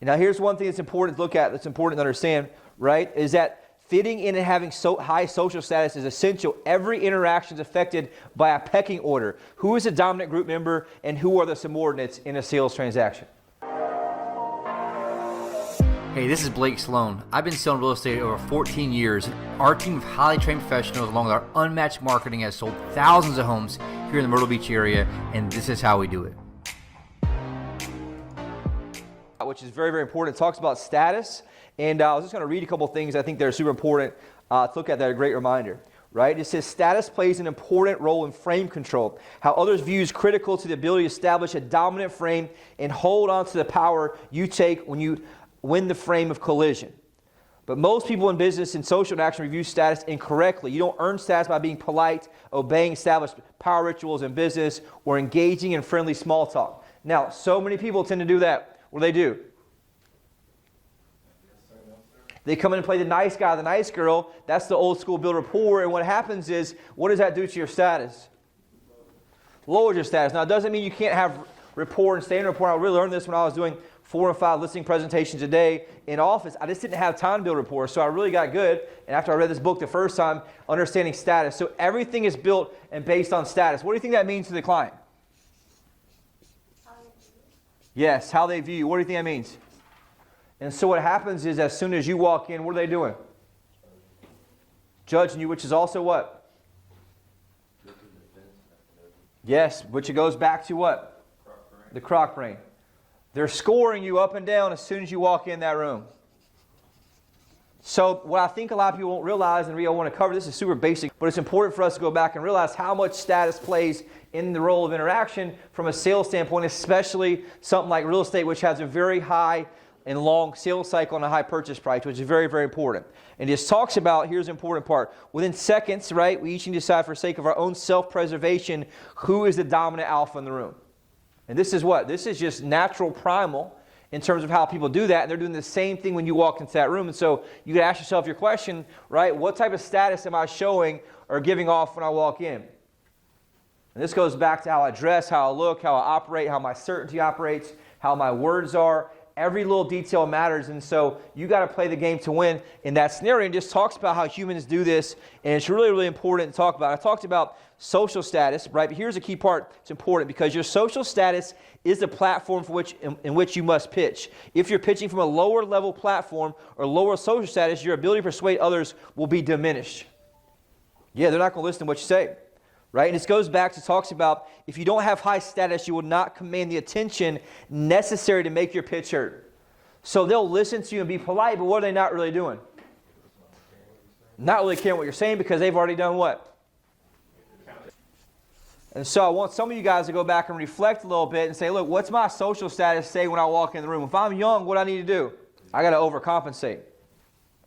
And now here's one thing that's important to look at, that's important to understand, right, is that fitting in and having high social status is essential. Every interaction is affected by a pecking order. Who is a dominant group member and who are the subordinates in a sales transaction? Hey, this is Blake Sloan. I've been selling real estate over 14 years. Our team of highly trained professionals, along with our unmatched marketing, has sold thousands of homes here in the Myrtle Beach area, and this is how we do it. Which is very, very important. It talks about status. And I was just going to read a couple things I think that are super important to look at that are a great reminder. Right? It says status plays an important role in frame control. How others view is critical to the ability to establish a dominant frame and hold on to the power you take when you win the frame of collision. But most people in business and social interaction review status incorrectly. You don't earn status by being polite, obeying established power rituals in business, or engaging in friendly small talk. Now, so many people tend to do that. What do? They come in and play the nice guy, the nice girl. That's the old school build rapport. And what happens is, what does that do to your status? Lowers your status. Now, it doesn't mean you can't have rapport and stay in rapport. I really learned this when I was doing 4 or 5 listing presentations a day in office. I just didn't have time to build rapport, so I really got good. And after I read this book the first time, understanding status. So everything is built and based on status. What do you think that means to the client? Yes, how they view you. What do you think that means? And so what happens is as soon as you walk in, what are they doing? Judging you, which is also what? Yes, which it goes back to what? The croc brain. They're scoring you up and down as soon as you walk in that room. So what I think a lot of people won't realize, and I want to cover, this is super basic, but it's important for us to go back and realize how much status plays in the role of interaction from a sales standpoint, especially something like real estate, which has a very high and long sales cycle and a high purchase price, which is very, very important. And it just talks about, here's the important part, within seconds, right, we each need to decide for sake of our own self-preservation, who is the dominant alpha in the room. And this is what? This is just natural primal in terms of how people do that. And they're doing the same thing when you walk into that room. And so you can ask yourself your question, right? What type of status am I showing or giving off when I walk in? And this goes back to how I dress, how I look, how I operate, how my certainty operates, how my words are. Every little detail matters, and so you got to play the game to win in that scenario. And just talks about how humans do this, and it's really, really important to talk about. I talked about social status, right? But here's a key part. It's important because your social status is the platform for in which you must pitch. If you're pitching from a lower level platform or lower social status, your ability to persuade others will be diminished. Yeah, they're not going to listen to what you say. Right? And this goes back to talks about if you don't have high status, you will not command the attention necessary to make your pitch heard. So they'll listen to you and be polite, but what are they not really doing? Not really caring what you're saying because they've already done what? And so I want some of you guys to go back and reflect a little bit and say, look, what's my social status say when I walk in the room? If I'm young, what do I need to do? I got to overcompensate.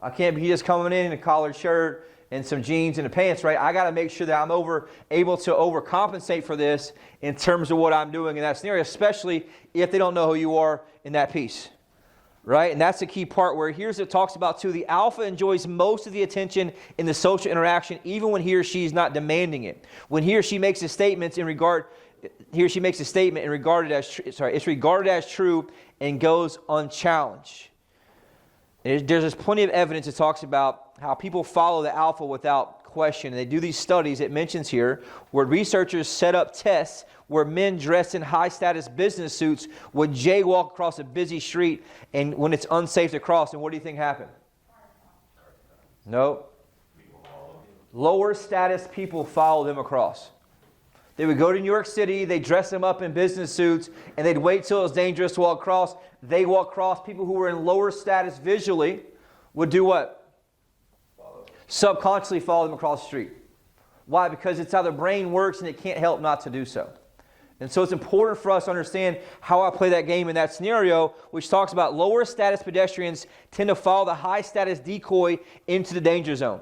I can't be just coming in a collared shirt and some jeans and the pants, right? I got to make sure that I'm able to overcompensate for this in terms of what I'm doing in that scenario, especially if they don't know who you are in that piece, right? And that's the key part where here's it talks about too. The alpha enjoys most of the attention in the social interaction, even when he or she is not demanding it. When he or she makes a statement it's regarded as true and goes unchallenged. There's plenty of evidence that talks about how people follow the alpha without question. And they do these studies, it mentions here, where researchers set up tests where men dressed in high-status business suits would jaywalk across a busy street and when it's unsafe to cross. And what do you think happened? No. Lower status people follow them across. They would go to New York City, they'd dress them up in business suits, and they'd wait till it was dangerous to walk across. They walk across. People who were in lower status visually would do what? Subconsciously follow them across the street. Why? Because it's how the brain works and it can't help not to do so. And so it's important for us to understand how I play that game in that scenario, which talks about lower status pedestrians tend to follow the high status decoy into the danger zone,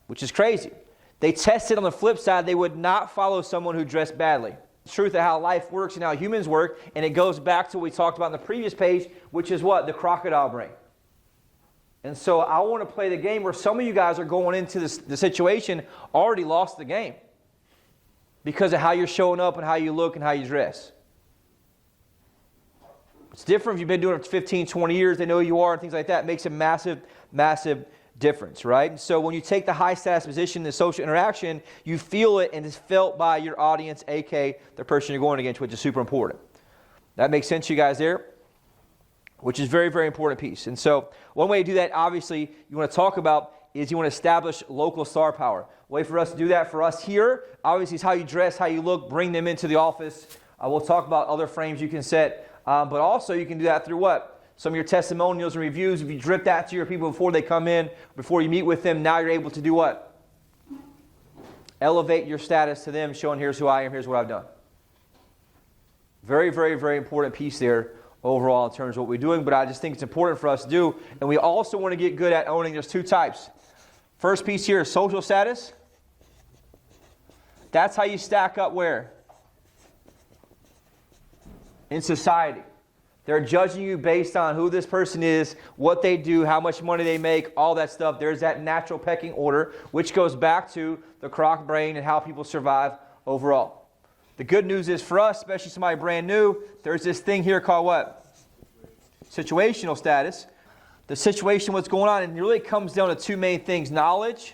which is crazy. They tested on the flip side, they would not follow someone who dressed badly. The truth of how life works and how humans work, and it goes back to what we talked about in the previous page, which is what? The crocodile brain. And so I want to play the game where some of you guys are going into the situation already lost the game because of how you're showing up and how you look and how you dress. It's different if you've been doing it for 15, 20 years. They know who you are and things like that. It makes a massive, massive difference, right? And so when you take the high status position in the social interaction, you feel it and it's felt by your audience, aka the person you're going against, which is super important. That makes sense to you guys there? Which is very, very important piece. And so one way to do that, obviously, you want to talk about is you want to establish local star power. Way for us to do that for us here, obviously, is how you dress, how you look, bring them into the office. We'll talk about other frames you can set, but also you can do that through what? Some of your testimonials and reviews. If you drip that to your people before they come in, before you meet with them, now you're able to do what? Elevate your status to them, showing here's who I am, here's what I've done. Very, very, very important piece there overall in terms of what we're doing, but I just think it's important for us to do. And we also want to get good at owning. There's two types. First piece here is social status. That's how you stack up where? In society. They're judging you based on who this person is, what they do, how much money they make, all that stuff. There's that natural pecking order, which goes back to the croc brain and how people survive overall. The good news is for us, especially somebody brand new, there's this thing here called what? Situational status. The situation, what's going on, and it really comes down to two main things: knowledge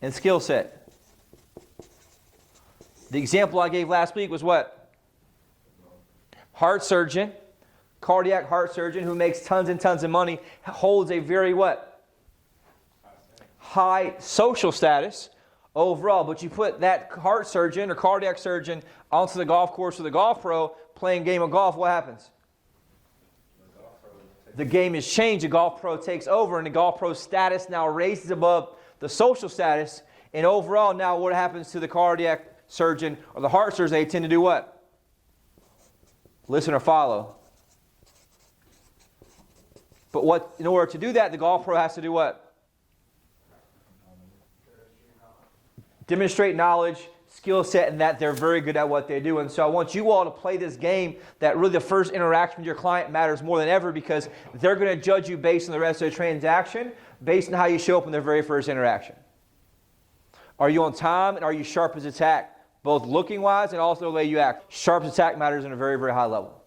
and skill set. The example I gave last week was what? Heart surgeon, cardiac heart surgeon who makes tons and tons of money, holds a very what? High social status overall. But you put that heart surgeon or cardiac surgeon onto the golf course with a golf pro playing a game of golf, what happens? The game is changed. The golf pro takes over, and the golf pro status now raises above the social status. And overall, now what happens to the cardiac surgeon or the heart surgeon? They tend to do what? Listen or follow. But what? In order to do that, the golf pro has to do what? Demonstrate knowledge, skill set, and that they're very good at what they do. And so I want you all to play this game that really the first interaction with your client matters more than ever, because they're going to judge you based on the rest of the transaction, based on how you show up in their very first interaction. Are you on time, and are you sharp as a tack? Both looking-wise and also the way you act. Sharp as a tack matters on a very, very high level.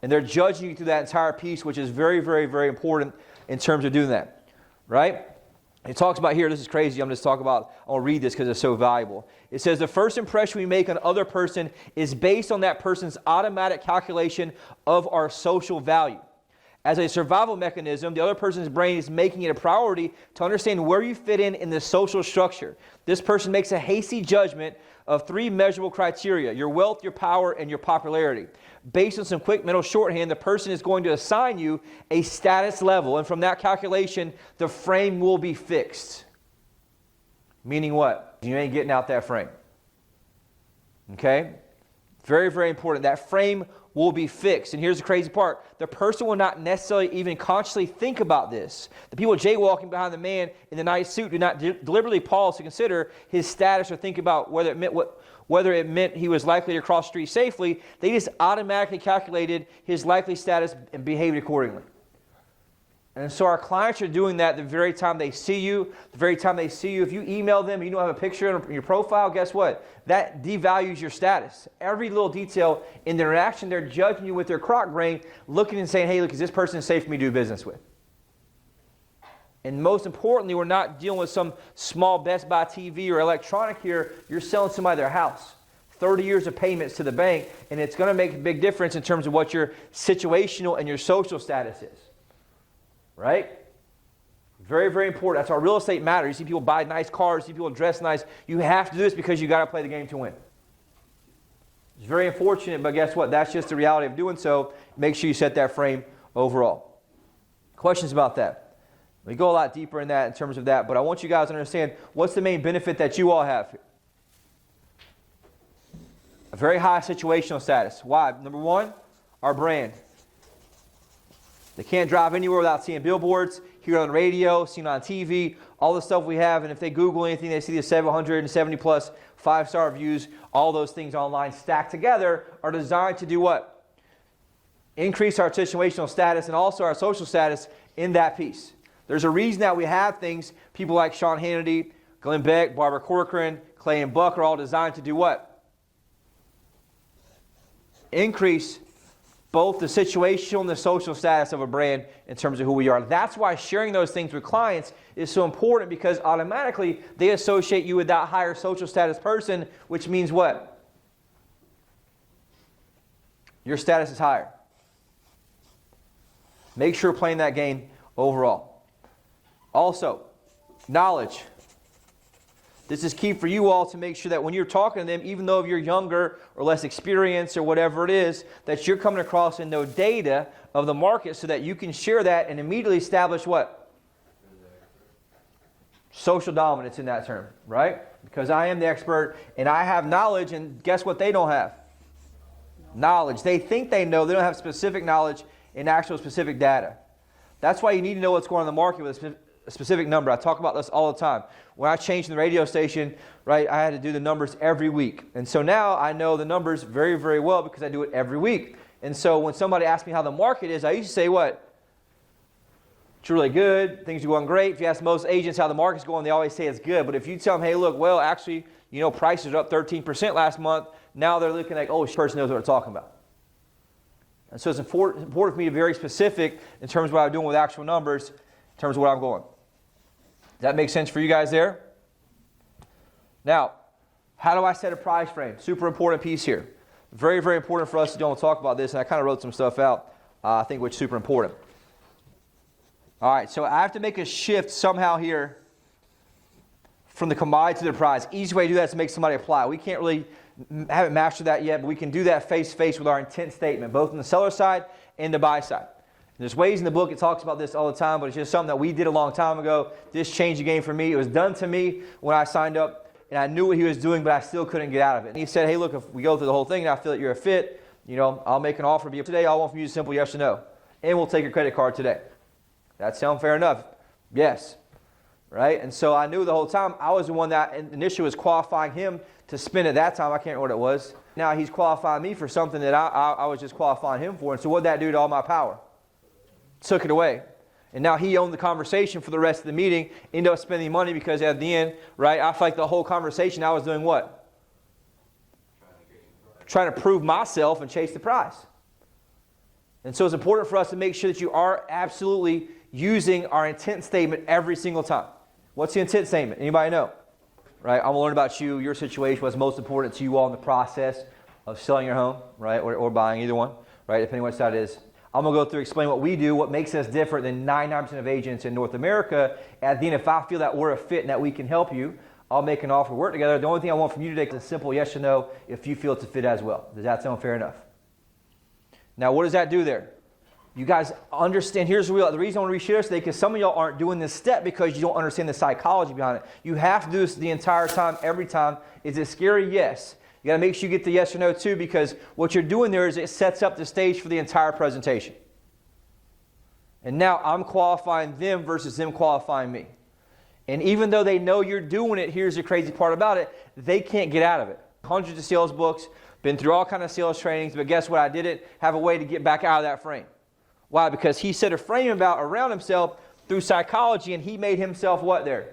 And they're judging you through that entire piece, which is very, very, very important in terms of doing that. Right? It talks about here, this is crazy, I'm just talking about, I'll read this because it's so valuable. It says, the first impression we make on other person is based on that person's automatic calculation of our social value. As a survival mechanism, the other person's brain is making it a priority to understand where you fit in the social structure. This person makes a hasty judgment of three measurable criteria: your wealth, your power, and your popularity. Based on some quick mental shorthand, the person is going to assign you a status level, and from that calculation, the frame will be fixed. Meaning what? You ain't getting out that frame. Okay? Very, very important. That frame will be fixed. And here's the crazy part. The person will not necessarily even consciously think about this. The people jaywalking behind the man in the nice suit do not deliberately pause to consider his status or think about whether it meant he was likely to cross the street safely. They just automatically calculated his likely status and behaved accordingly. And so our clients are doing that the very time they see you. The very time they see you, if you email them, you don't have a picture in your profile, guess what? That devalues your status. Every little detail in their interaction, they're judging you with their croc brain, looking and saying, hey, look, is this person safe for me to do business with? And most importantly, we're not dealing with some small Best Buy TV or electronic here. You're selling somebody their house. 30 years of payments to the bank, and it's going to make a big difference in terms of what your situational and your social status is. Right? Very, very important. That's why real estate matters. You see people buy nice cars, you see people dress nice. You have to do this because you got to play the game to win. It's very unfortunate, but guess what? That's just the reality of doing so. Make sure you set that frame overall. Questions about that? We go a lot deeper in that in terms of that, but I want you guys to understand what's the main benefit that you all have here. A very high situational status. Why? Number one, our brand. They can't drive anywhere without seeing billboards, hear it on the radio, seen on TV, all the stuff we have. And if they Google anything, they see the 770 plus 5-star reviews. All those things online stacked together are designed to do what? Increase our situational status and also our social status in that piece. There's a reason that we have things, people like Sean Hannity, Glenn Beck, Barbara Corcoran, Clay and Buck are all designed to do what? Increase both the situational and the social status of a brand in terms of who we are. That's why sharing those things with clients is so important, because automatically they associate you with that higher social status person, which means what? Your status is higher. Make sure you're playing that game overall. Also, knowledge. This is key for you all to make sure that when you're talking to them, even though you're younger or less experienced or whatever it is, that you're coming across and know data of the market so that you can share that and immediately establish what? Social dominance in that term, right? Because I am the expert and I have knowledge, and guess what they don't have? Knowledge. They think they know. They don't have specific knowledge and actual specific data. That's why you need to know what's going on in the market with a specific number. I talk about this all the time. When I changed the radio station, right, I had to do the numbers every week. And so now I know the numbers very, very well because I do it every week. And so when somebody asks me how the market is, I used to say what? It's really good. Things are going great. If you ask most agents how the market's going, they always say it's good. But if you tell them, hey, look, well, actually, prices are up 13% last month. Now they're looking like, oh, this person knows what they're talking about. And so it's important for me to be very specific in terms of what I'm doing with actual numbers, in terms of what I'm going. Does that make sense for you guys there? Now, how do I set a price frame? Super important piece here. Very, very important for us to don't talk about this, and I kind of wrote some stuff out, I think, which is super important. All right, so I have to make a shift somehow here from the commodity to the price. Easy way to do that is to make somebody apply. We can't really haven't mastered that yet, but we can do that face-to-face with our intent statement, both on the seller side and the buy side. There's ways in the book, it talks about this all the time, but it's just something that we did a long time ago. This changed the game for me. It was done to me when I signed up, and I knew what he was doing, but I still couldn't get out of it. And he said, hey, look, if we go through the whole thing and I feel that you're a fit, I'll make an offer to you today. All I want from you is a simple yes or no. And we'll take your credit card today. That sound fair enough? Yes. Right? And so I knew the whole time I was the one that initially was qualifying him to spend at that time. I can't remember what it was. Now he's qualifying me for something that I was just qualifying him for. And so what did that do to all my power? Took it away. And now he owned the conversation for the rest of the meeting, ended up spending money because at the end, right, I felt like the whole conversation I was doing what? Trying to prove myself and chase the prize. And so it's important for us to make sure that you are absolutely using our intent statement every single time. What's the intent statement? Anybody know? Right? I'm going to learn about you, your situation, what's most important to you all in the process of selling your home, right, or buying, either one, right, depending on what side it is. I'm going to go through explain what we do, what makes us different than 99% of agents in North America. At the end, if I feel that we're a fit and that we can help you, I'll make an offer to work together. The only thing I want from you today is a simple yes or no if you feel it's a fit as well. Does that sound fair enough? Now, what does that do there? You guys understand, here's the reason I want to reshare this today, because some of y'all aren't doing this step because you don't understand the psychology behind it. You have to do this the entire time, every time. Is it scary? Yes. You got to make sure you get the yes or no too, because what you're doing there is it sets up the stage for the entire presentation. And now I'm qualifying them versus them qualifying me. And even though they know you're doing it, here's the crazy part about it, they can't get out of it. Hundreds of sales books, been through all kinds of sales trainings, but guess what? I didn't have a way to get back out of that frame. Why? Because he set a frame around himself through psychology, and he made himself what there?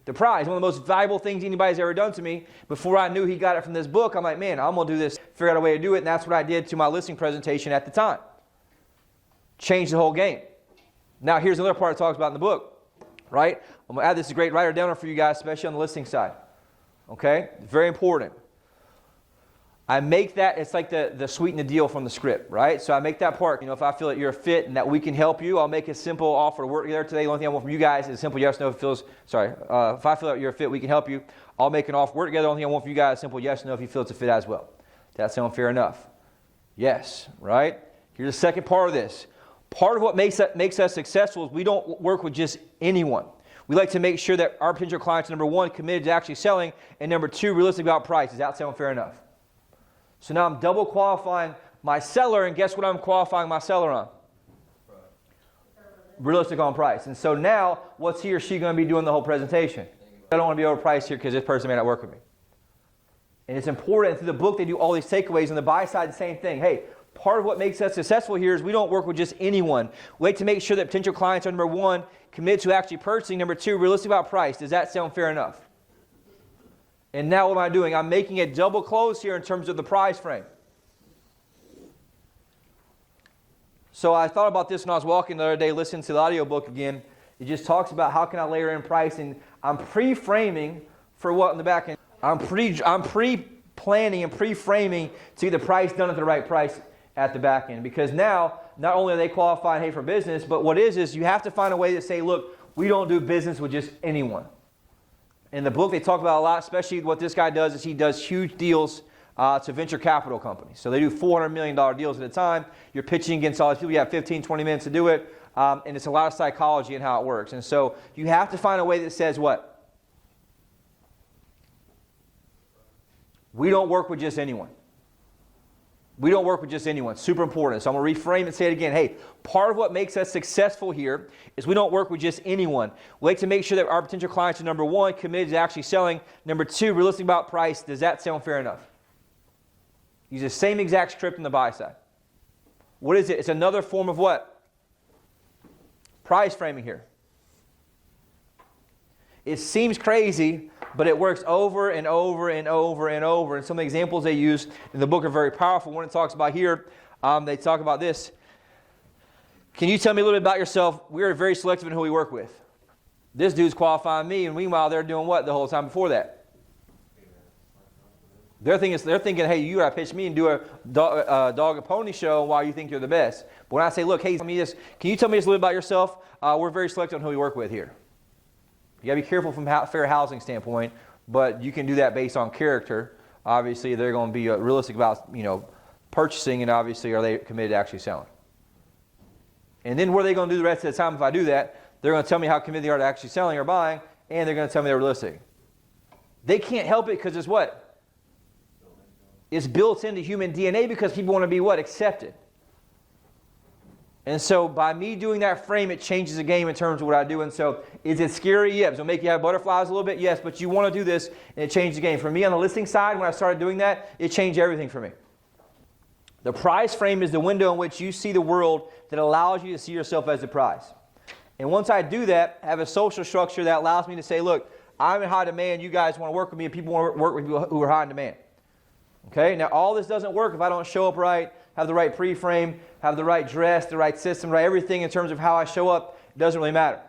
The prize. One of the most valuable things anybody's ever done to me. Before I knew he got it from this book, I'm like, man, I'm going to do this, figure out a way to do it, and that's what I did to my listing presentation at the time. Changed the whole game. Now, here's another part it talks about in the book, right? I'm going to add this great writer downer for you guys, especially on the listing side. Okay? Very important. I make that, it's like the sweeten the deal from the script, right? So I make that part, if I feel that you're a fit and that we can help you, I'll make a simple offer to work together today. The only thing I want from you guys is a simple yes, no. If I feel that you're a fit, we can help you. I'll make an offer to work together. The only thing I want from you guys is a simple yes, no, if you feel it's a fit as well. That sound fair enough? Yes, right? Here's the second part of this. Part of what makes us successful is we don't work with just anyone. We like to make sure that our potential clients are, number one, committed to actually selling, and number two, realistic about price. Does that sound fair enough? So now I'm double qualifying my seller, and guess what I'm qualifying my seller on? Realistic on price. And so now, what's he or she going to be doing the whole presentation? I don't want to be overpriced here because this person may not work with me. And it's important, through the book they do all these takeaways. On the buy side, the same thing. Hey, part of what makes us successful here is we don't work with just anyone. We like to make sure that potential clients are, number one, committed to actually purchasing. Number two, realistic about price. Does that sound fair enough? And now what am I doing? I'm making a double close here in terms of the price frame. So I thought about this when I was walking the other day, listening to the audiobook again. It just talks about how can I layer in price, and I'm pre-framing for what in the back end. I'm pre-planning and pre-framing to get the price done at the right price at the back end. Because now, not only are they qualifying, hey, for business, but what is you have to find a way to say, look, we don't do business with just anyone. In the book, they talk about a lot, especially what this guy does is he does huge deals to venture capital companies. So they do $400 million deals at a time. You're pitching against all these people. You have 15, 20 minutes to do it. And it's a lot of psychology and how it works. And so you have to find a way that says what? We don't work with just anyone. We don't work with just anyone. Super important. So I'm going to reframe and say it again. Hey, part of what makes us successful here is we don't work with just anyone. We like to make sure that our potential clients are, number one, committed to actually selling. Number two, realistic about price. Does that sound fair enough? Use the same exact script on the buy side. What is it? It's another form of what? Price framing here. It seems crazy, but it works over and over and over and over. And some of the examples they use in the book are very powerful. One it talks about here, they talk about this. Can you tell me a little bit about yourself? We are very selective in who we work with. This dude's qualifying me, and meanwhile they're doing what the whole time before that? They're thinking, hey, you got to pitch me and do a dog and pony show while you think you're the best. But when I say, look, hey, tell me this, can you tell me just a little bit about yourself? We're very selective on who we work with here. You got to be careful from a fair housing standpoint, but you can do that based on character. Obviously, they're going to be realistic about, purchasing, and obviously, are they committed to actually selling? And then what are they going to do the rest of the time if I do that? They're going to tell me how committed they are to actually selling or buying, and they're going to tell me they're realistic. They can't help it because it's what? It's built into human DNA because people want to be what? Accepted. And so by me doing that frame, it changes the game in terms of what I do. And so is it scary? Yes. It'll make you have butterflies a little bit? Yes. But you want to do this, and it changed the game. For me on the listing side, when I started doing that, it changed everything for me. The price frame is the window in which you see the world that allows you to see yourself as the prize. And once I do that, I have a social structure that allows me to say, look, I'm in high demand. You guys want to work with me, and people want to work with people who are high in demand. Okay, now all this doesn't work if I don't show up right, have the right pre-frame, have the right dress, the right system, right everything in terms of how I show up. It doesn't really matter.